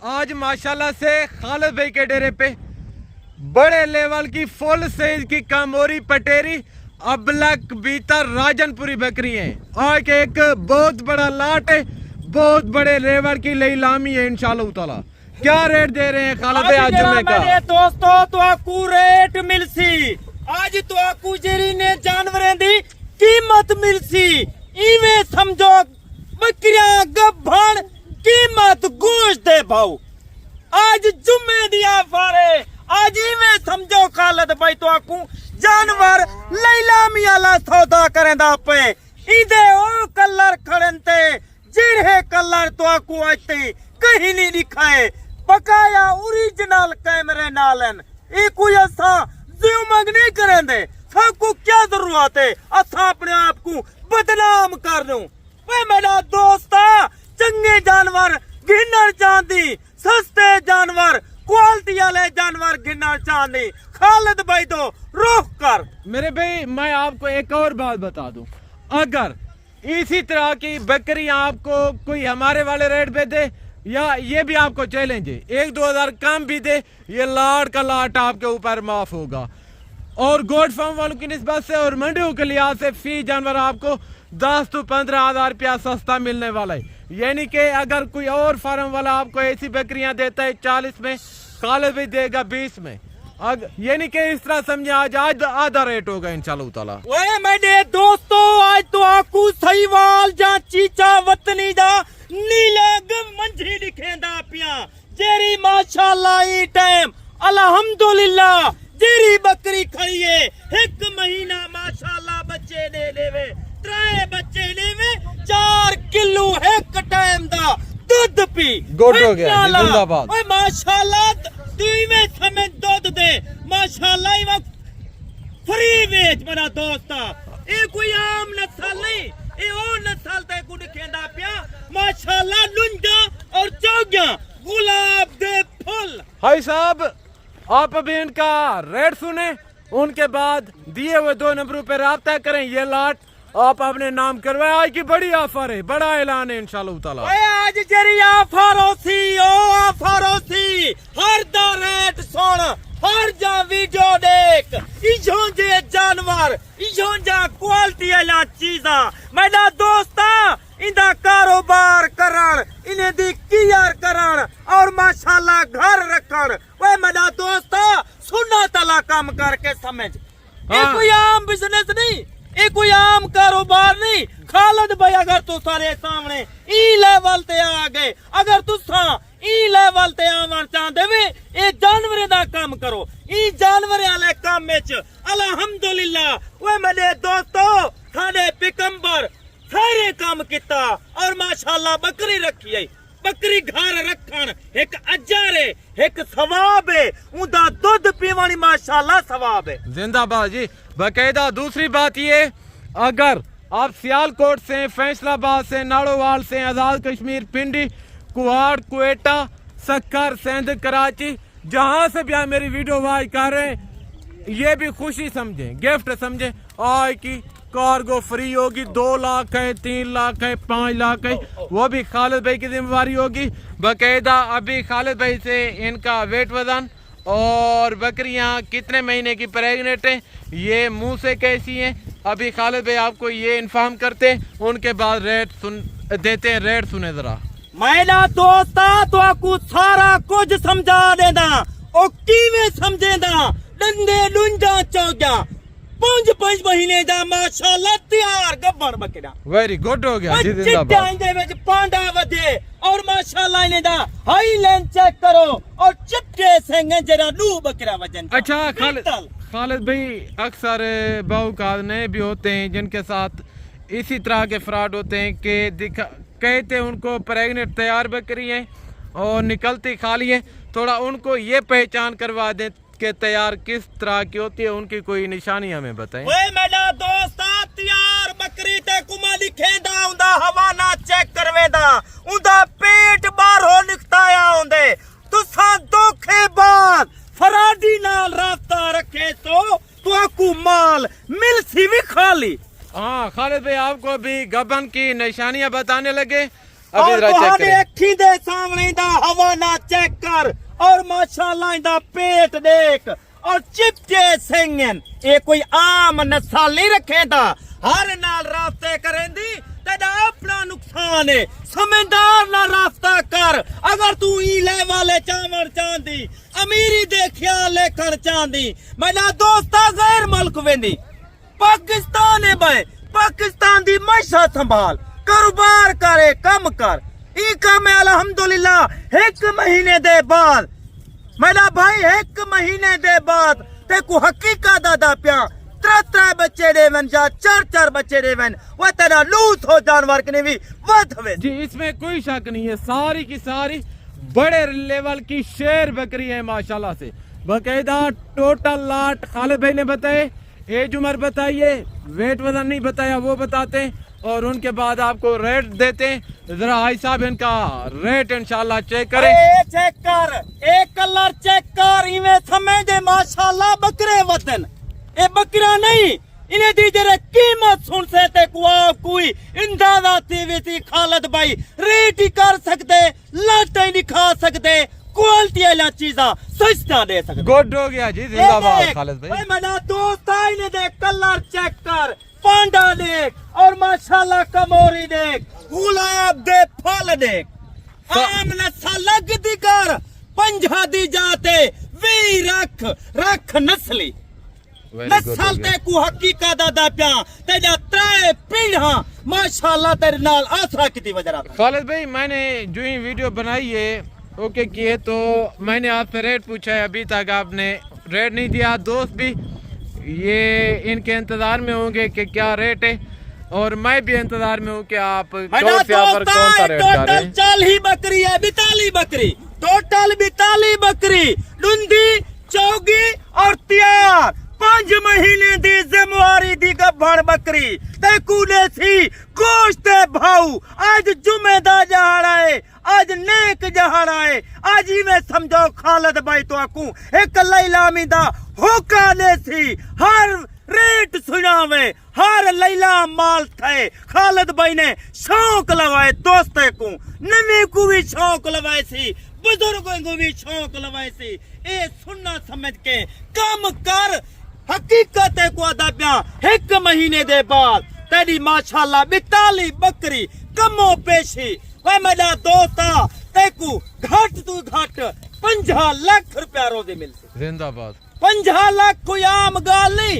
आज माशाल्लाह से खालिद भाई के डेरे पे बड़े लेवल की फुल साइज की कामोरी पटेरी अबलक बीतर राजनपुरी बकरी है। आज एक बहुत बड़ा लाट है, बहुत बड़े लेवल की लीलामी है इंशाल्लाह ताला। क्या रेट दे रहे हैं खालिद भाई आज जुम्मे का? मेरे दोस्तों तो आपको रेट मिलसी आज तो आपको जेरी ने जानवरें दी कीमत मिलसी इवे समझो बकरियां गभण कीमत गोश्त दे भाव आज जुम्मे दिया फारे आज इवे समझो खालिद भाई तो आपको जानवर लीलामी वाला सौदा करेंदा पे इदे ओ कलर खड़नते जिरहे कलर तो आपको आते कहीं नहीं दिखाए बकाया ओरिजिनल कैमरे नालन ये कोई ऐसा ज़ूम नहीं करेंदे सबको क्या जरूरत है असा अपने आप को बदनाम कर दूं। मेरा दोस्त चंगे जानवर गिनना चाहती सस्ते जानवर क्वालिटी वाले जानवर गिनना चाहती खालिद भाई तो रोक कर। मेरे भाई मैं आपको एक और बात बता दूं, अगर इसी तरह की बकरी आपको कोई हमारे वाले रेट पे दे या ये भी आपको चैलेंज है 1-2 कम भी दे ये लाट का लाट आपके ऊपर माफ होगा। और गोड फार्म वालों की निस्बत से और मंडियों के लिहाज से फी जानवर आपको 10 से 15 हज़ार रुपया सस्ता मिलने वाला है। यानी कि अगर कोई और फार्म वाला आपको ऐसी बकरियां देता है 40 में, खालिद भी देगा 20 में। यानी कि इस तरह समझे आज आधा रेट होगा इंशाल्लाह ताला। ओए मेरे दोस्तों आज तो आपको सहीवाल जा चीचा वतनी जा नीला मंझी दिखेंदा पिया जेरी माशाल्लाह ई टाइम अल्हम्दुलिल्लाह जेरी बकरी खड़ी है 1 महीना माशाल्लाह बच्चे दे लेवे 3 बच्चे लेवे 4 किलो 1 टाइम दा दूध पी गुड हो गया जिंदाबाद। ओए माशाल्लाह में समय दूध दे माशाल्लाह ये फ्री वेच मेरा दोस्ता ये कोई आम नस्ल नहीं ये और नस्ल ते को दिखेंदा पिया माशाल्लाह लुंजा और चौगिया गुलाब दे फूल। भाई साहब आप अभी इनका रेट सुने उनके बाद दिए हुए 2 नंबरों पे राब्ता करें। ये लाट आप अपने नाम करवाए आज की बड़ी ऑफर है बड़ा ऐलान है इंशाल्लाह ताला। आज जरी ऑफर होसी हर दा रेट सुन हर जा वीडियो देख इजों जे जानवर इजों जा क्वालिटी वाला चीजा मेरा दोस्ता इंदा कारोबार करन इन्हें दी केयर करन और माशाल्लाह घर रखन वे मेरा दोस्ता सुना तला काम करके समझ ये कोई आम बिजनेस नहीं ये कोई आम कारोबार नहीं। खालिद भाई अगर तू सारे सामने ई लेवल ते आ गए अगर तुसा ई लेवल ते आवन चाहते वे ये जानवरें दा काम करो ई जानवरें वाले काम विच अल्हम्दुलिल्लाह वे मेरे दोस्तों थाने पिकंबर सारे काम किता और माशाल्लाह बकरी रखी है बकरी घर रखन एक अजर है एक सवाब है उनका दूध पीवानी माशाल्लाह सवाब है जिंदाबाद जी। बाकायदा दूसरी बात ये अगर आप सियालकोट से फैसलाबाद से नाड़ोवाल से आजाद कश्मीर पिंडी कुहाड़ क्वेटा सक्कर सिंध कराची जहां से भी आप मेरी वीडियो वाच कर रहे हैं ये भी खुशी समझे गिफ्ट समझे आज की कार्गो फ्री होगी 2 लाख है 3 लाख है 5 लाख है वो भी खालिद भाई की जिम्मेवारी होगी। बाकायदा अभी खालिद भाई से इनका वेट वजन और बकरियां कितने महीने की प्रेग्नेंट है ये मुंह से कैसी हैं अभी खालिद भाई आपको ये इन्फॉर्म करते उनके बाद रेट सुन देते हैं। रेट सुने जरा मेरा दोस्ता तो आपको सारा कुछ समझा देना और किवें समझेदा डंडे लुंजा चौजा 5 महीने दा माशाल्लाह तैयार गब्बड़ बकरा वेरी गुड हो गया जी जिंदाबाद। चिट्टे विच पांडा वधे और माशाल्लाह इने दा हाई लाइन चेक करो और चिट्टे सेंगे जरा नू बकरा वजन। अच्छा खालिद भाई अक्सर बाहुकात नए भी होते हैं जिनके साथ इसी तरह के फ्रॉड होते हैं कि कहते उनको प्रेग्नेंट तैयार बकरी है और निकलती खाली है थोड़ा उनको ये पहचान करवा दें कि तैयार किस तरह की होती है उनकी कोई निशानी हमें बताएं। ओए मेरा दोस्त तैयार बकरी ते कुमा लिखेंदा उंदा हवाना चेक करवेदा उंदा पेट बाहरों निकताया होंदे तुसा धोखेबाज फराडी नाल रास्ता रखे तो आपको माल मिल सी भी खाली। हाँ खालिद भाई आपको अभी गबन की निशानियां बताने लगे अभी और जरा चेक तुहाडे करें। अखी दे सामने दा हवाला चेक कर और माशाल्लाह इंदा पेट देख और चिपटे सिंगन ये कोई आम नस्ल नहीं रखेंदा हर नाल रास्ते करेंदी तेरा अपना नुकसान है समझदार ना रास्ता कर अगर तू ई लेवल चावल चांदी अमीरी दे ख्याल लेकर चांदी मेरा दोस्ता गैर मुल्क वेंदी पाकिस्तान है भाई पाकिस्तान दी मैशा संभाल कारोबार करे कम कर ई काम है अल्हम्दुलिल्लाह एक महीने दे बाद मेरा भाई एक महीने दे बाद ते को हकीकत दा प्या त्रै बच्चे देवन या चार बच्चे देवन वो तेरा लूस हो जानवर के भी वध वे जी इसमें कोई शक नहीं है सारी की सारी बड़े लेवल की शेर बकरी है माशाल्लाह से बकायदा टोटल लाट खालिद भाई ने बताए एज उम्र बताइए वेट वजन नहीं बताया वो बताते हैं और उनके बाद आपको रेट देते हैं जरा भाई साहब इनका रेट इंशाल्लाह चेक करें चेक कर एक कलर चेक कर इवे समझ दे माशाल्लाह बकरे वतन ए बकरा नहीं इन्हें दी जरे कीमत सुन से ते कोई इंदाजा थी खालिद भाई रेट ही कर सकते लाट ही नहीं खा सकते क्वालिटी वाला चीजा सस्ता दे सकते गुड हो गया जी जिंदाबाद खालिद भाई मेरा दोस्त इन्हें दे कलर चेक कर पांडा देख और माशाल्लाह कमोरी देख गुलाब दे फल देख आम नस्ल लगदी कर पंजा दी जाते वी रख नस्ली नस्ल ते को हकीकत दा प्या तेजा त्रै पीढ़ा माशाल्लाह तेरे नाल आसरा की वजह खालिद भाई मैंने जो ही वीडियो बनाई है ओके किए तो मैंने आपसे रेट पूछा है अभी तक आपने रेट नहीं दिया दोस्त भी ये इनके इंतजार में होंगे कि क्या रेट है और मैं भी इंतजार में हूँ कि आप कौन से ऑफर कौन सा रेट जा रहे हैं 40 बकरी है 42 बकरी टोटल 42 बकरी डुंदी चौगी और तैयार 5 महीने दी जिम्मेवारी दी गब्बड़ बकरी ते कूले सी गोश्त भाऊ आज जुमे दा जहाड़ा है आज नेक जहाड़ा है आज ही में समझो खालिद भाई तो आकू एक लैलामी दा होका ने सी हर रेट सुनावे हर लैला माल थे खालिद भाई ने शौक लगाए दोस्ते को नवे को भी शौक लगाए सी बुजुर्गों को भी शौक लगाए सी ए सुनना समझ के काम कर हकीकत को अदा प्या एक महीने दे बाद तेरी माशाल्लाह 42 बकरी कमो पेशी वे मेरा दोस्ता तेकू घट तू घट 50 लाख रुपया रोजे मिलते जिंदाबाद 50 लाख कोई आम गाल नहीं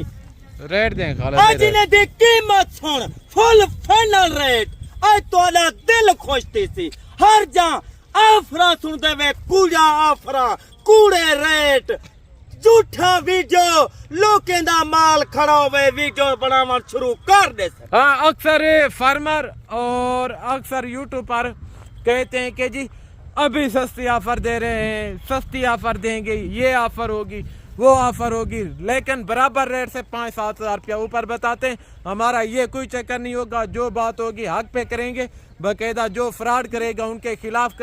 रेट दें खालिद आज ने दी कीमत सुन फुल फाइनल रेट आज तोला दिल खुश थी सी हर जा आफरा सुनते वे कूड़ा आफरा कूड़े रेट झूठा वीडियो लोकें दा माल खड़ा हुए वीडियो बनाना शुरू कर दे हाँ अक्सर फार्मर और अक्सर यूट्यूब पर कहते हैं कि जी अभी सस्ती ऑफर दे रहे हैं सस्ती ऑफर देंगे ये ऑफर होगी वो ऑफर होगी लेकिन बराबर रेट से 5-7 हज़ार रुपया ऊपर बताते हैं हमारा ये कोई चक्कर नहीं होगा जो बात होगी हक पे करेंगे बाकायदा जो फ्रॉड करेगा उनके खिलाफ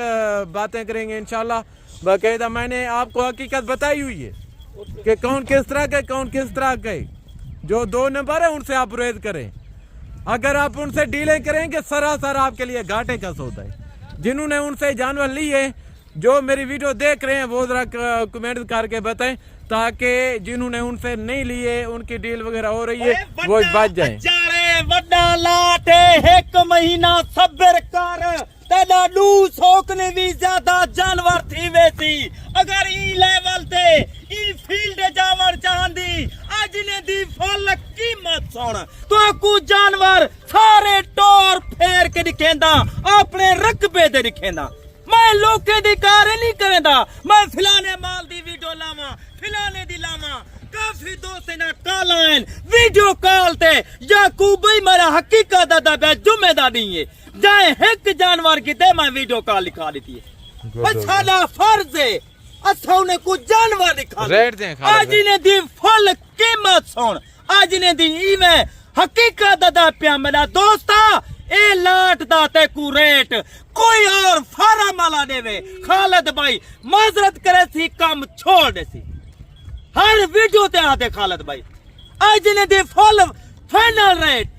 बातें करेंगे इंशाल्लाह बाकायदा मैंने आपको हकीकत बताई हुई है कि कौन किस तरह के कौन किस तरह के जो 2 नंबर है उनसे आप रेज करें अगर आप उनसे डीलिंग करेंगे सरासर आपके लिए घाटे का सौदा है जिन्होंने उनसे जानवर लिए जो मेरी वीडियो देख रहे हैं वो जरा कमेंट करके बताएं ताकि जिन्होंने उनसे नहीं लिए उनकी डील वगैरह हो रही है वो बच जाए बड़ा लाटे एक महीना सब्र कर तेरा लूस होकने भी ज्यादा जानवर थी वैसी अगर ई लेवल ते ई फील्ड जावर चांदी आज ने दी फुल कीमत सुन तो को जानवर सारे टोर फेर के दिखेंदा अपने रकबे दे दिखेंदा मैं लोके दी कार नहीं करेंदा मैं फिलाने माल दी वीडियो लावा फिलाने दी लावा काफी दोस्त ना कॉल आइन वीडियो कॉल ते याकूब भाई मेरा हकीकत दा बे जिम्मेदारी है जाए एक जानवर की ते मैं वीडियो कॉल लिखा देती है साडा फर्ज है असा ने कुछ जानवर दिखा रेट दें आज ने दी फुल कीमत सुन आज ने दी ई में हकीकत दा प्या मेरा दोस्ता ए लाट दा ते को रेट कोई और फारा माला देवे खालिद भाई माजरत करे सी काम छोड़ दे सी हर वीडियो ते आते खालिद भाई आज ने दे फुल फाइनल रेट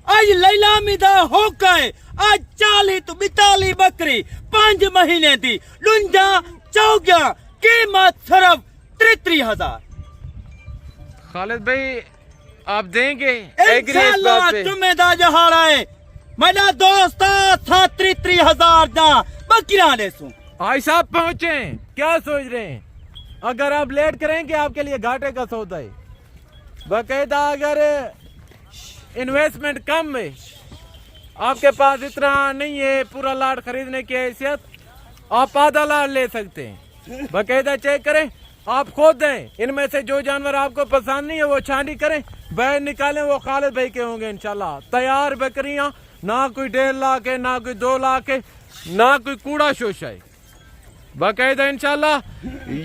आज लीलामी दा हो गए आज 40 तो 42 बकरी 5 महीने दी 54 कीमत सिर्फ 33,000 खालिद भाई आप देंगे एग्री इस इंशाल्लाह बात पे? जुम्मेदार जहाड़ा है मेरा दोस्त 33,000 दा बकरियां ले सू भाई साहब पहुंचे, क्या सोच रहे हैं? अगर आप लेट करेंगे आपके लिए घाटे का सौदा है। बाकायदा अगर इन्वेस्टमेंट कम है, आपके पास इतना नहीं है पूरा लाट खरीदने की हैसियत, आप आधा लाट ले सकते हैं। बाकायदा चेक करें, आप खुद दें, इनमें से जो जानवर आपको पसंद नहीं है वो छांटी करें, बैर निकालें, वो खालिद भाई के होंगे इंशाल्लाह। तैयार बकरियां, ना कोई 1.5 लाख है, ना कोई 2 लाख है, ना कोई कूड़ा शोशा है। बाकायदा इंशाल्लाह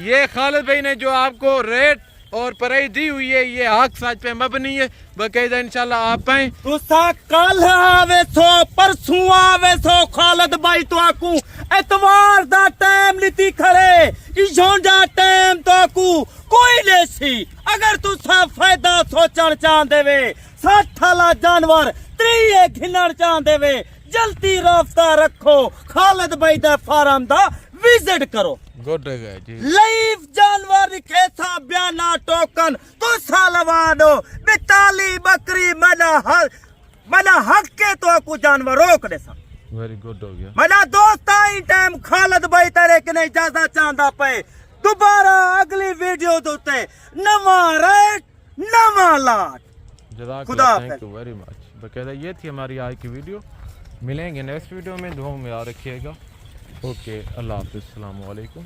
ये खालिद भाई ने जो आपको रेट और प्राइस दी हुई है ये हक सच पे मबनी है। बाकायदा इंशाल्लाह आप आए, तुसा कल आवे सो परसों आवे सो खालिद भाई तो आकू एतवार दा टाइम लिती खड़े इजोंडा टाइम तो आकू कोई नहीं सी। अगर तुसा फायदा सोचण चाहंदे वे 60 वाला जानवर 3 घिनण चाहंदे वे जल्दी राब्ता रखो खालिद भाई दा फार्म दा विजिट करो। गुड है जी। लाइव जानवर खेसा बयाना टोकन तो सालवानो 42 बकरी मना हक के तो को जानवर रोक दे सा। वेरी गुड हो गया। मना दोस्त आई टाइम खालिद भाई तेरे के नहीं इजाजत चाहता पे दोबारा अगली वीडियो दोते नवा रेट नवा लाट। जज़ाकल्लाह, थैंक यू वेरी मच। बाकायदा ये थी हमारी आज की वीडियो, मिलेंगे नेक्स्ट वीडियो में, दुआ में याद रखिएगा। ओके, अल्लाह हाफ़िज़, अस्सलाम वालेकुम।